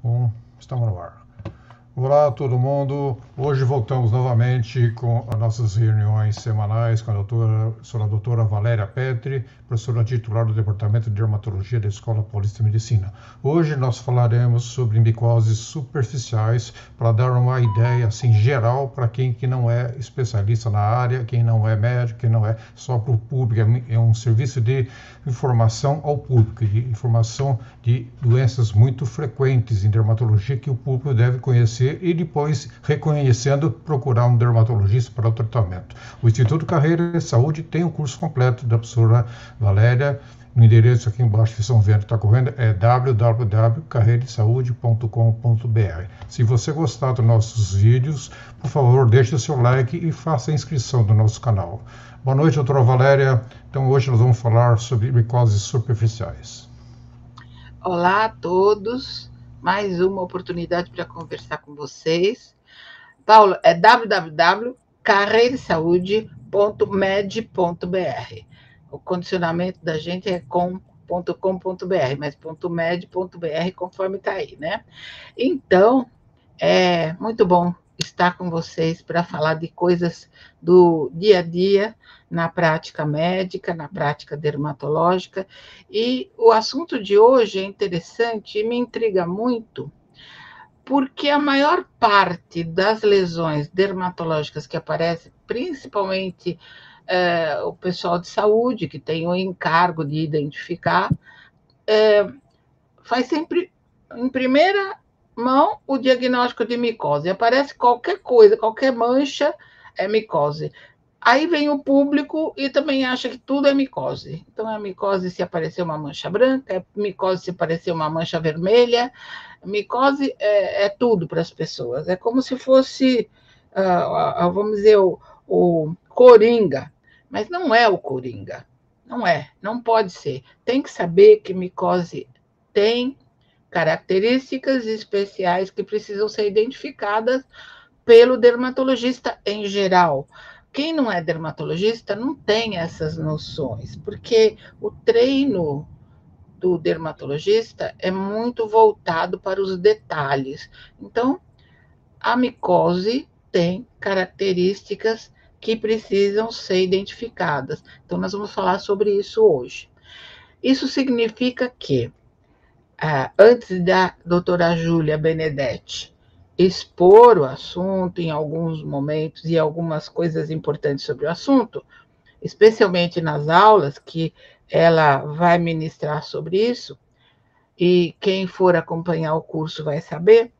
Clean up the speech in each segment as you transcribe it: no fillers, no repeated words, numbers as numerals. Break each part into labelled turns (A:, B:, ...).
A: Bom, estamos no ar. Olá, todo mundo. Hoje voltamos novamente com as nossas reuniões semanais com a doutora Valéria Petri, professora titular do Departamento de Dermatologia da Escola Paulista de Medicina. Hoje nós falaremos sobre micoses superficiais para dar uma ideia assim geral para quem que não é especialista na área, quem não é médico, quem não é só para o público. É um serviço de informação ao público, de informação de doenças muito frequentes em dermatologia que o público deve conhecer e depois, reconhecendo, procurar um dermatologista para o tratamento. O Instituto Carreira de Saúde tem o curso completo da professora Valéria. No endereço aqui embaixo que estão vendo, está correndo, é www.carreiradesaude.com.br. Se você gostar dos nossos vídeos, por favor, deixe o seu like e faça a inscrição do nosso canal. Boa noite, doutora Valéria. Então, hoje nós vamos falar sobre micoses superficiais.
B: Olá a todos, mais uma oportunidade para conversar com vocês. Paulo, é www.carreiradesaude.med.br. O condicionamento da gente é com.com.br, mas .med.br conforme está aí, né? Então, é muito bom estar com vocês para falar de coisas do dia a dia na prática médica, na prática dermatológica. E o assunto de hoje é interessante e me intriga muito, porque a maior parte das lesões dermatológicas que aparecem, principalmente o pessoal de saúde, que tem o encargo de identificar, faz sempre, em primeira mão, o diagnóstico de micose. Aparece qualquer coisa, qualquer mancha, é micose. Aí vem o público e também acha que tudo é micose. Então, é micose se aparecer uma mancha branca, é micose se aparecer uma mancha vermelha. Micose é tudo para as pessoas. É como se fosse, vamos dizer, o coringa. Mas não é o coringa. Não é, não pode ser. Tem que saber que micose tem características especiais que precisam ser identificadas pelo dermatologista em geral. Quem não é dermatologista não tem essas noções, porque o treino do dermatologista é muito voltado para os detalhes. Então, a micose tem características que precisam ser identificadas. Então, nós vamos falar sobre isso hoje. Isso significa que antes da doutora Júlia Benedetti expor o assunto em alguns momentos e algumas coisas importantes sobre o assunto, especialmente nas aulas que ela vai ministrar sobre isso, e quem for acompanhar o curso vai saber,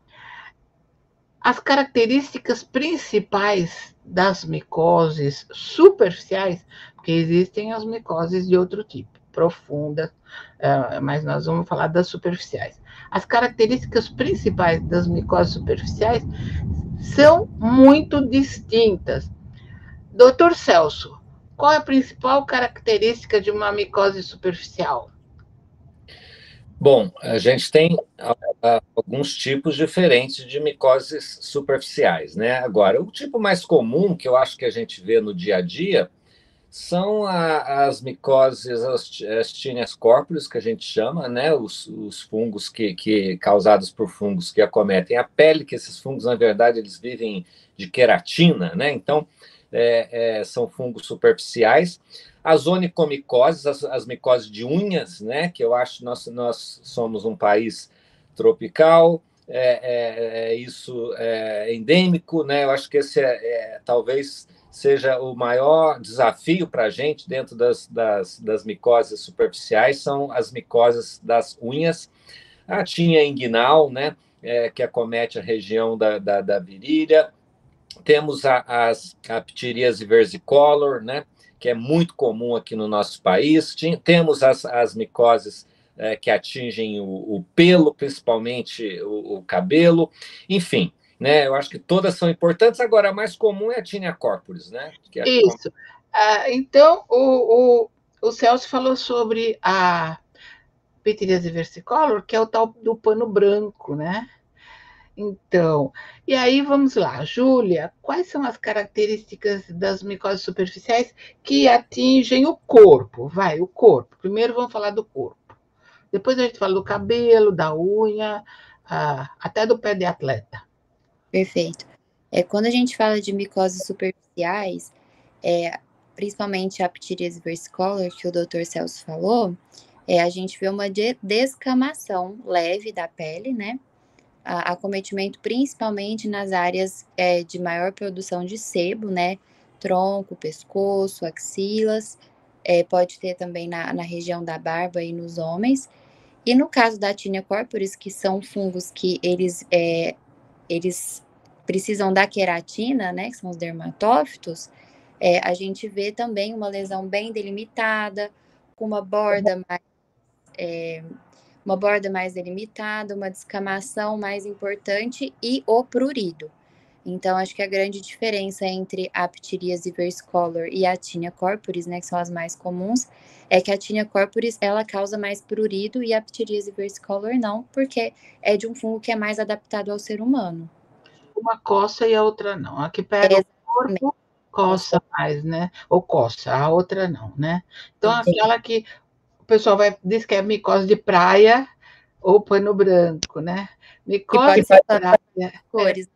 B: as características principais das micoses superficiais, porque existem as micoses de outro tipo, profundas, mas nós vamos falar das superficiais. As características principais das micoses superficiais são muito distintas. Doutor Celso, qual é a principal característica de uma micose superficial?
C: Bom, a gente tem alguns tipos diferentes de micoses superficiais, né? Agora, o tipo mais comum que eu acho que a gente vê no dia a dia são as micoses Astinnias corporis, que a gente chama, né? Os fungos causados por fungos que acometem a pele, que esses fungos, na verdade, eles vivem de queratina, né? Então, são fungos superficiais. As onicomicoses, as micoses de unhas, né? Que eu acho que nós somos um país tropical, isso é endêmico, né? Eu acho que esse talvez seja o maior desafio para a gente dentro das micoses superficiais, são as micoses das unhas. A tinea inguinal, né? Que acomete a região da virilha. Temos a ptiríase versicolor, né? Que é muito comum aqui no nosso país. Temos as micoses que atingem o pelo, principalmente o cabelo. Enfim, né? Eu acho que todas são importantes. Agora, a mais comum é a tinea corporis, né?
B: Isso. Então, o Celso falou sobre a pitiríase versicolor, que é o tal do pano branco, né? Então, e aí vamos lá, Júlia, quais são as características das micoses superficiais que atingem o corpo? Vai, o corpo. Primeiro vamos falar do corpo. Depois a gente fala do cabelo, da unha, até do pé de atleta.
D: Perfeito. Quando a gente fala de micoses superficiais, principalmente a ptiríase versicolor, que o Dr. Celso falou, a gente vê uma descamação leve da pele, né? Acometimento principalmente nas áreas de maior produção de sebo, né? Tronco, pescoço, axilas, pode ter também na região da barba e nos homens. E no caso da Tinea corporis, que são fungos que eles precisam da queratina, né? Que são os dermatófitos, a gente vê também uma lesão bem delimitada, com uma borda mais delimitada, uma descamação mais importante e o prurido. Então, acho que a grande diferença entre a ptiríase versicolor e a Tinea corporis, né, que são as mais comuns, é que a Tinea corporis, ela causa mais prurido e a ptiríase versicolor não, porque é de um fungo que é mais adaptado ao ser humano.
B: Uma coça e a outra não. A que pega o corpo coça mais, né? Ou coça, a outra não, né? Então, aquela que o pessoal diz que é micose de praia ou pano branco, né? Micose de praia.
D: Cores.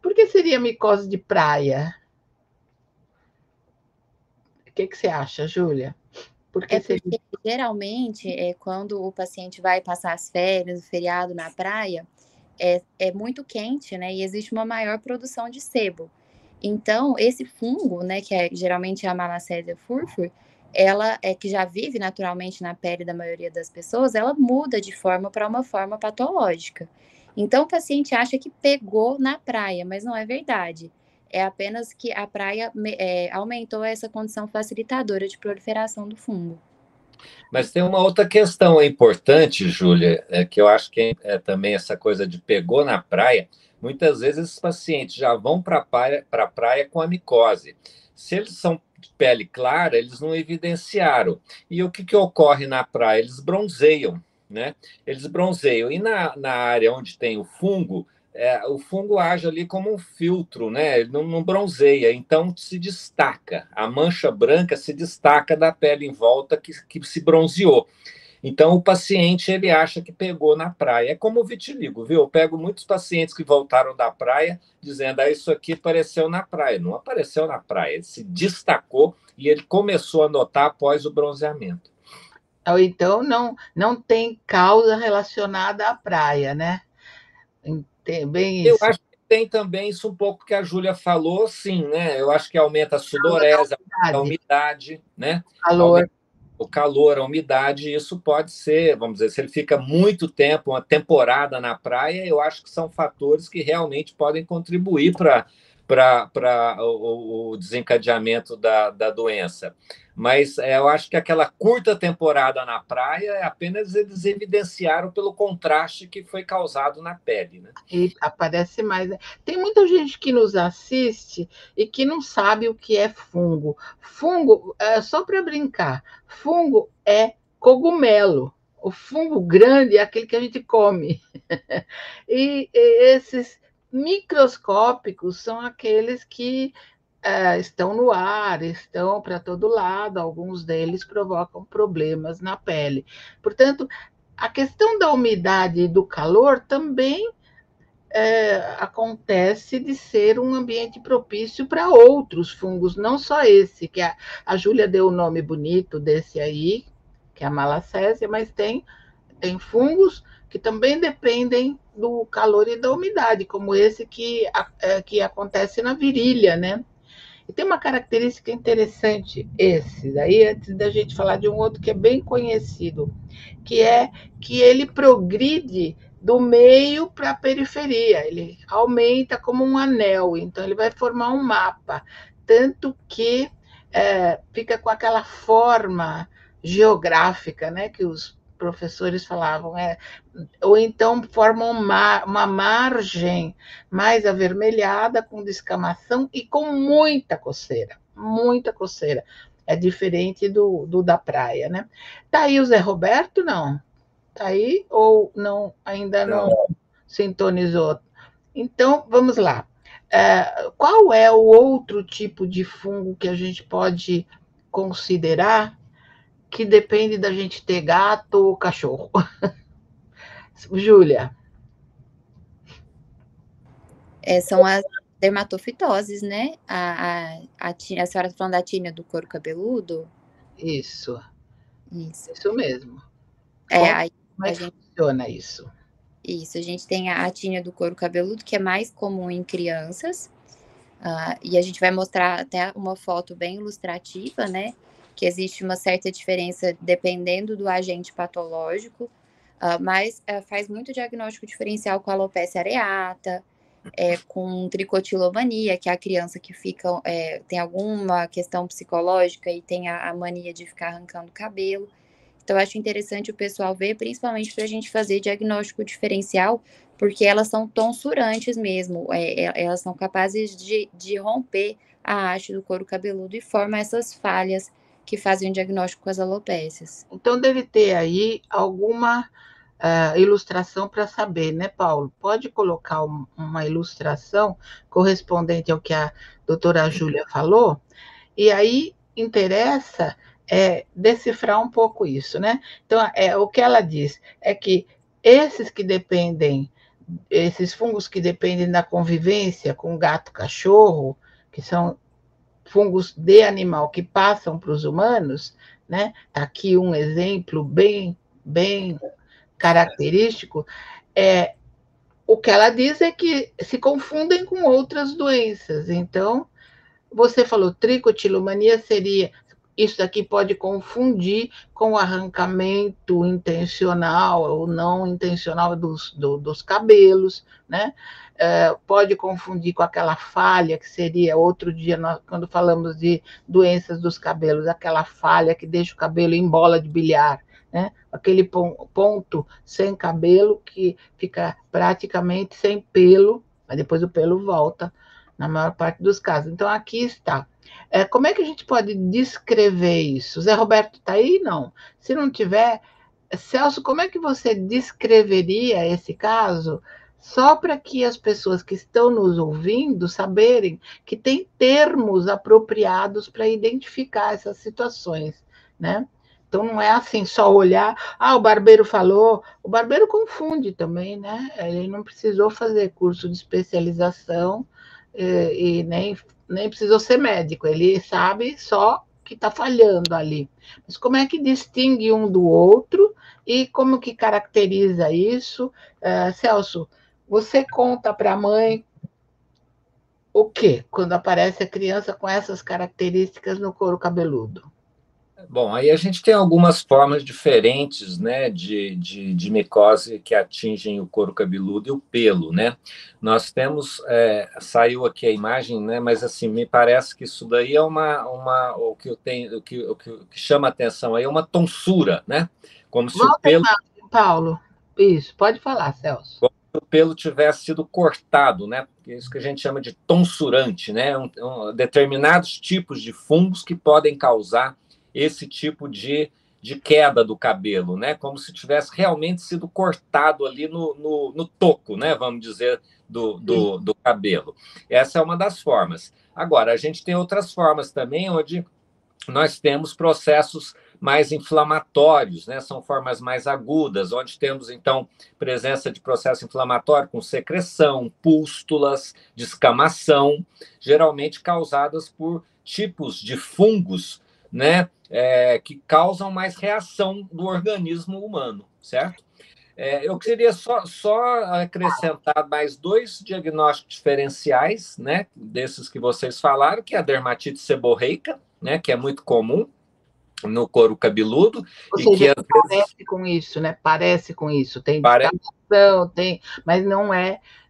B: Por que seria micose de praia? O que você acha, Júlia?
D: Porque geralmente, quando o paciente vai passar as férias, o feriado na praia, é muito quente, né? E existe uma maior produção de sebo. Então, esse fungo, né, que geralmente é a Malassezia furfur, ela que já vive naturalmente na pele da maioria das pessoas, ela muda de forma para uma forma patológica. Então, o paciente acha que pegou na praia, mas não é verdade. É apenas que a praia aumentou essa condição facilitadora de proliferação do fungo.
C: Mas tem uma outra questão importante, Júlia, que eu acho que é também essa coisa de pegou na praia. Muitas vezes esses pacientes já vão para a praia com a micose. Se eles são de pele clara, eles não evidenciaram. E o que ocorre na praia? Eles bronzeiam, né? Eles bronzeiam. E na área onde tem o fungo age ali como um filtro, né? Ele não bronzeia, então se destaca. A mancha branca se destaca da pele em volta que se bronzeou. Então, o paciente, ele acha que pegou na praia. É como o vitiligo, viu? Eu pego muitos pacientes que voltaram da praia dizendo, isso aqui apareceu na praia. Não apareceu na praia, ele se destacou e ele começou a notar após o bronzeamento.
B: Ou então, não tem causa relacionada à praia, né? Tem bem isso.
C: Eu acho que tem também isso um pouco que a Júlia falou, sim, né? Eu acho que aumenta a sudorese, a umidade, né? O calor, a umidade, isso pode ser, vamos dizer, se ele fica muito tempo, uma temporada na praia, eu acho que são fatores que realmente podem contribuir para o desencadeamento da doença. Mas eu acho que aquela curta temporada na praia, apenas eles evidenciaram pelo contraste que foi causado na pele, né?
B: E aparece mais. Tem muita gente que nos assiste e que não sabe o que é fungo. Fungo, só para brincar, fungo é cogumelo. O fungo grande é aquele que a gente come. E esses microscópicos são aqueles que estão no ar, estão para todo lado, alguns deles provocam problemas na pele. Portanto, a questão da umidade e do calor também acontece de ser um ambiente propício para outros fungos, não só esse, que a Júlia deu o nome bonito desse aí, que é a Malassezia, mas tem fungos que também dependem do calor e da umidade, como esse que acontece na virilha, né? E tem uma característica interessante esse, daí antes da gente falar de um outro que é bem conhecido, que é que ele progride do meio para a periferia, ele aumenta como um anel, então ele vai formar um mapa, tanto que fica com aquela forma geográfica, né, que os professores falavam, ou então forma uma margem mais avermelhada, com descamação e com muita coceira, muita coceira. É diferente do da praia, né? Tá aí o Zé Roberto, não? Tá aí ou não? Ainda não sintonizou? Então, vamos lá. Qual é o outro tipo de fungo que a gente pode considerar que depende da gente ter gato ou cachorro? Júlia.
D: São as dermatofitoses, né? A senhora está falando da tínia do couro cabeludo?
B: Isso
D: Isso.
B: mesmo.
D: Aí
B: Como é que funciona isso?
D: Isso, a gente tem a tínia do couro cabeludo, que é mais comum em crianças, e a gente vai mostrar até uma foto bem ilustrativa, né? Que existe uma certa diferença dependendo do agente patológico, mas faz muito diagnóstico diferencial com alopecia areata, com tricotilomania, que é a criança que fica, tem alguma questão psicológica e tem a mania de ficar arrancando cabelo. Então, eu acho interessante o pessoal ver, principalmente para a gente fazer diagnóstico diferencial, porque elas são tonsurantes mesmo, elas são capazes de romper a haste do couro cabeludo e formam essas falhas que fazem o diagnóstico com as alopécias.
B: Então, deve ter aí alguma ilustração para saber, né, Paulo? Pode colocar uma ilustração correspondente ao que a doutora Júlia falou, e aí interessa decifrar um pouco isso, né? Então, o que ela diz é que esses fungos que dependem da convivência com gato-cachorro, que são fungos de animal que passam para os humanos, né? Tá aqui um exemplo bem característico. O que ela diz é que se confundem com outras doenças. Então, você falou tricotilomania seria. Isso daqui pode confundir com o arrancamento intencional ou não intencional dos cabelos, né? Pode confundir com aquela falha que seria outro dia, quando falamos de doenças dos cabelos, aquela falha que deixa o cabelo em bola de bilhar, né? Aquele ponto sem cabelo que fica praticamente sem pelo, mas depois o pelo volta na maior parte dos casos. Então, aqui está. Como é que a gente pode descrever isso? Zé Roberto está aí? Não. Se não tiver, Celso, como é que você descreveria esse caso? Só para que as pessoas que estão nos ouvindo saberem que tem termos apropriados para identificar essas situações, né? Então, não é assim, só olhar, o barbeiro falou, o barbeiro confunde também, né? Ele não precisou fazer curso de especialização e nem precisou ser médico, ele sabe só que está falhando ali. Mas como é que distingue um do outro e como que caracteriza isso? Celso, você conta para a mãe o quê quando aparece a criança com essas características no couro cabeludo?
C: Bom, aí a gente tem algumas formas diferentes, né, de micose que atingem o couro cabeludo e o pelo, né? Nós temos, saiu aqui a imagem, né, mas assim, me parece que isso daí é o que eu tenho, o que chama a atenção aí é uma tonsura, né? Como se
B: Volta
C: o pelo,
B: Paulo. Isso, pode falar, Celso.
C: como se o pelo tivesse sido cortado, né? Isso que a gente chama de tonsurante, né? Determinados tipos de fungos que podem causar esse tipo de queda do cabelo, né? Como se tivesse realmente sido cortado ali no toco, né? Vamos dizer, do cabelo. Essa é uma das formas. Agora, a gente tem outras formas também, onde nós temos processos mais inflamatórios, né? São formas mais agudas, onde temos, então, presença de processo inflamatório com secreção, pústulas, descamação, geralmente causadas por tipos de fungos, né? Que causam mais reação do organismo humano, certo? Eu queria só acrescentar mais 2 diagnósticos diferenciais, né? Desses que vocês falaram, que é a dermatite seborreica, né? Que é muito comum no couro cabeludo.
B: Ou
C: e
B: seja,
C: que às vezes
B: parece com isso, né? Parece com isso. Tem descamação, mas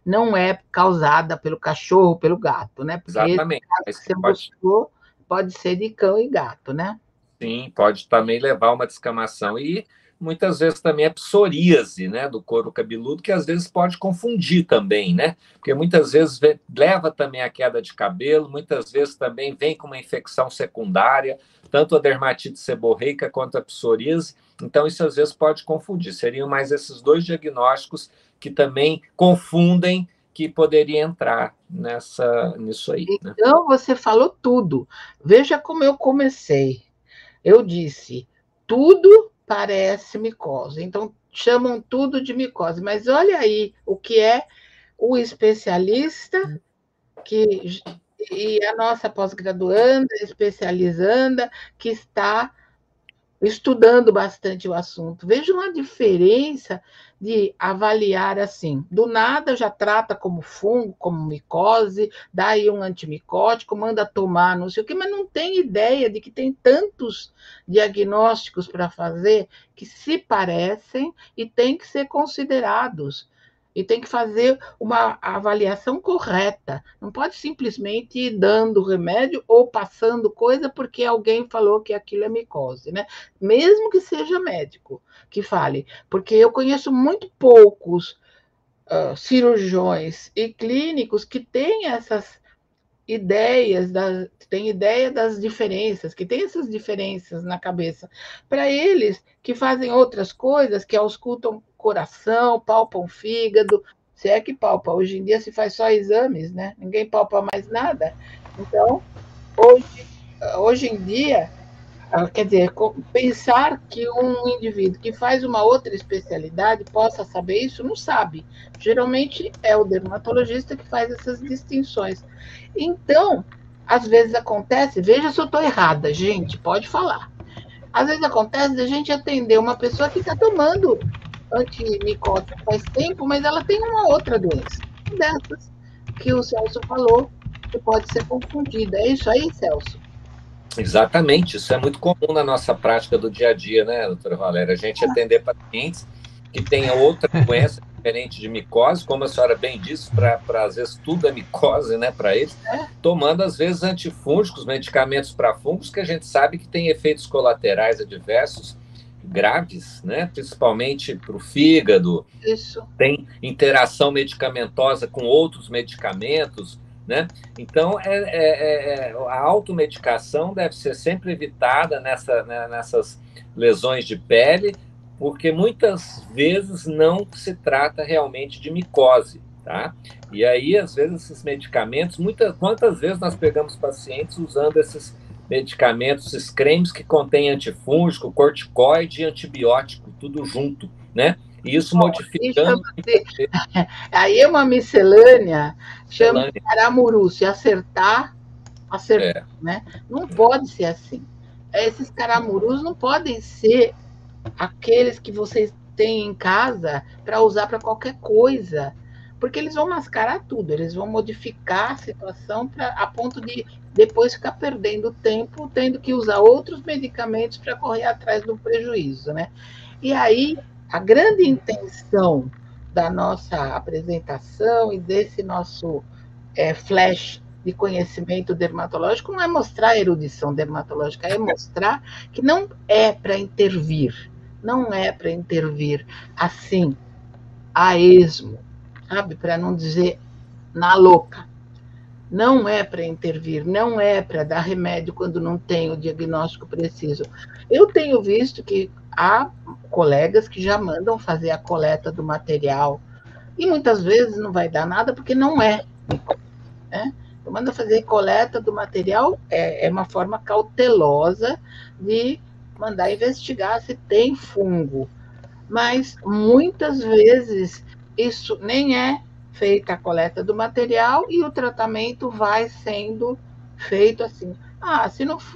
B: não é causada pelo cachorro, pelo gato, né? Porque
C: exatamente.
B: esse caso que você mostrou pode ser de cão e gato, né?
C: Sim, pode também levar a uma descamação. E muitas vezes também é psoríase, né, do couro cabeludo, que às vezes pode confundir também, né? Porque muitas vezes leva também a queda de cabelo, muitas vezes também vem com uma infecção secundária, tanto a dermatite seborreica quanto a psoríase. Então, isso às vezes pode confundir. Seriam mais esses 2 diagnósticos que também confundem, que poderia entrar nisso aí. Né?
B: Então, você falou tudo. Veja como eu comecei. Eu disse, tudo parece micose. Então, chamam tudo de micose. Mas olha aí o que é o especialista e a nossa pós-graduanda, especializanda, que está estudando bastante o assunto. Vejam a diferença de avaliar assim. Do nada já trata como fungo, como micose, dá aí um antimicótico, manda tomar, não sei o quê, mas não tem ideia de que tem tantos diagnósticos para fazer que se parecem e têm que ser considerados. E tem que fazer uma avaliação correta. Não pode simplesmente ir dando remédio ou passando coisa porque alguém falou que aquilo é micose, né? Mesmo que seja médico que fale. Porque eu conheço muito poucos cirurgiões e clínicos que têm essas ideias, tem ideia das diferenças, que tem essas diferenças na cabeça. Para eles que fazem outras coisas, que auscultam coração, palpam fígado, se é que palpa, hoje em dia se faz só exames, né? Ninguém palpa mais nada. Então, hoje em dia, quer dizer, pensar que um indivíduo que faz uma outra especialidade possa saber isso, não sabe. Geralmente é o dermatologista que faz essas distinções. Então, às vezes acontece, veja se eu estou errada, gente, pode falar. Às vezes acontece de a gente atender uma pessoa que está tomando antimicótico faz tempo, mas ela tem uma outra doença, dessas que o Celso falou, que pode ser confundida. É isso aí, Celso?
C: Exatamente, isso é muito comum na nossa prática do dia a dia, né, doutora Valéria? A gente atender pacientes que têm outra doença diferente de micose, como a senhora bem disse, para às vezes tudo é micose, né, para eles, tomando às vezes antifúngicos, medicamentos para fungos, que a gente sabe que tem efeitos colaterais adversos graves, né, principalmente para o fígado.
B: Isso.
C: Tem interação medicamentosa com outros medicamentos, né? Então, a automedicação deve ser sempre evitada nessas lesões de pele, porque muitas vezes não se trata realmente de micose, tá? E aí, às vezes, esses medicamentos, quantas vezes nós pegamos pacientes usando esses medicamentos, esses cremes que contêm antifúngico, corticoide e antibiótico, tudo junto, né? E isso modificando...
B: Aí é uma miscelânea, chama de caramuru, se acertar, né? Não pode ser assim. Esses caramurus não podem ser aqueles que vocês têm em casa para usar para qualquer coisa, porque eles vão mascarar tudo, eles vão modificar a situação a ponto de depois ficar perdendo tempo, tendo que usar outros medicamentos para correr atrás do prejuízo, né? E aí, a grande intenção da nossa apresentação e desse nosso flash de conhecimento dermatológico não é mostrar a erudição dermatológica, é mostrar que não é para intervir, não é para intervir assim, a esmo, sabe? Para não dizer na louca. Não é para intervir, não é para dar remédio quando não tem o diagnóstico preciso. Eu tenho visto que há colegas que já mandam fazer a coleta do material e muitas vezes não vai dar nada porque não é, né? Manda fazer coleta do material, é uma forma cautelosa de mandar investigar se tem fungo. Mas muitas vezes isso nem é feita a coleta do material e o tratamento vai sendo feito assim.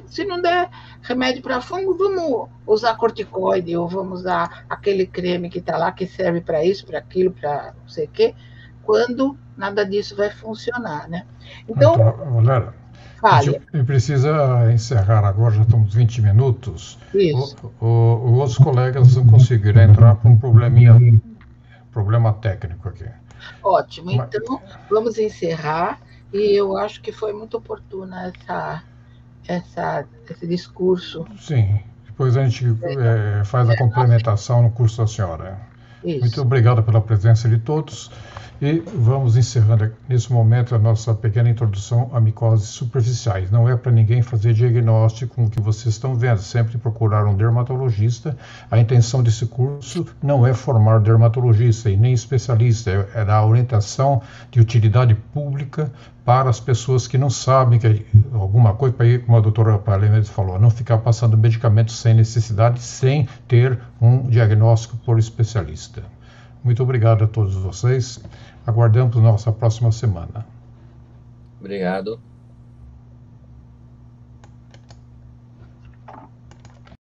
B: Se não der remédio para fungo, vamos usar corticoide ou vamos usar aquele creme que está lá, que serve para isso, para aquilo, para não sei o quê, quando nada disso vai funcionar, né? Então,
A: Valéria, a gente precisa encerrar agora, já estamos 20 minutos.
B: Isso.
A: Os outros colegas não conseguiram entrar por um problema técnico aqui.
B: Ótimo, então vamos encerrar, e eu acho que foi muito oportuna esse discurso.
A: Sim, depois a gente faz a complementação no curso da senhora.
B: Isso.
A: Muito obrigado pela presença de todos. E vamos encerrando nesse momento a nossa pequena introdução a micoses superficiais. Não é para ninguém fazer diagnóstico com o que vocês estão vendo, sempre procurar um dermatologista. A intenção desse curso não é formar dermatologista e nem especialista, é dar orientação de utilidade pública para as pessoas que não sabem que alguma coisa, como a doutora Palema falou, não ficar passando medicamentos sem necessidade, sem ter um diagnóstico por especialista. Muito obrigado a todos vocês. Aguardamos nossa próxima semana.
C: Obrigado.